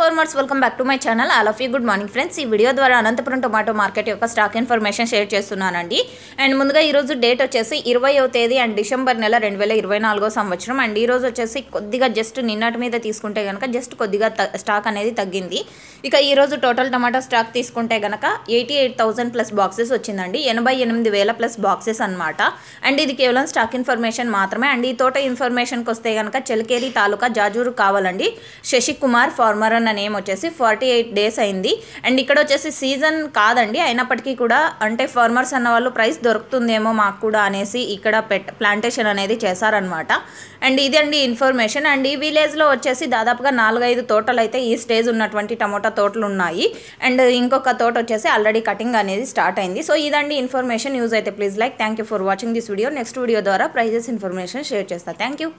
Farmers welcome back to my channel. All of you good morning friends. ఈ video ద్వారా Anantapuram tomato market యొక్క stock information share చేస్తున్నానండి. And ముందుగా ఈరోజు date వచ్చేసి 20వ తేదీ అండ్ డిసెంబర్ నెల 2024 సంవత్సరం. అండ్ ఈరోజు వచ్చేసి కొద్దిగా జస్ట్ నిన్నటి మీద తీసుకుంటే కనుక జస్ట్ కొద్దిగా స్టాక్ అనేది తగ్గింది. ఇక ఈరోజు టోటల్ టమాటా స్టాక్ తీసుకుంటే కనుక 88,000 ప్లస్ బాక్సెస్ వచ్చిందండి. 88,000 ప్లస్ బాక్సెస్ అనమాట. అండ్ ఇది కేవలం స్టాక్ ఇన్ఫర్మేషన్ మాత్రమే. అండ్ ఈ తోట ఇన్ఫర్మేషన్కి వస్తే కనుక చెలకేరి తాలూకా జాజూరు కావాలండి. శశికుమార్ ఫార్మర్ అన్న నేమ్ వచ్చేసి 48 డేస్ అయింది. అండ్ ఇక్కడ వచ్చేసి సీజన్ కాదండి, అయినప్పటికీ కూడా అంటే ఫార్మర్స్ అన్న వాళ్ళు ప్రైస్ దొరుకుతుందేమో మాకు కూడా అనేసి ఇక్కడ ప్లాంటేషన్ అనేది చేశారనమాట. అండ్ ఇది అండి ఇన్ఫర్మేషన్. అండ్ ఈ విలేజ్లో వచ్చేసి దాదాపుగా 4-5 తోటలు అయితే ఈ స్టేజ్ ఉన్నటువంటి టమోటా తోటలు ఉన్నాయి. అండ్ ఇంకొక తోట వచ్చేసి ఆల్రెడీ కటింగ్ అనేది స్టార్ట్ అయింది. సో ఇదండి ఇన్ఫర్మేషన్. యూజ్ అయితే please like. Thank you for watching this video. Next video ద్వారా ప్రైజెస్ ఇన్ఫర్మేషన్ షేర్ చేస్తా. Thank you.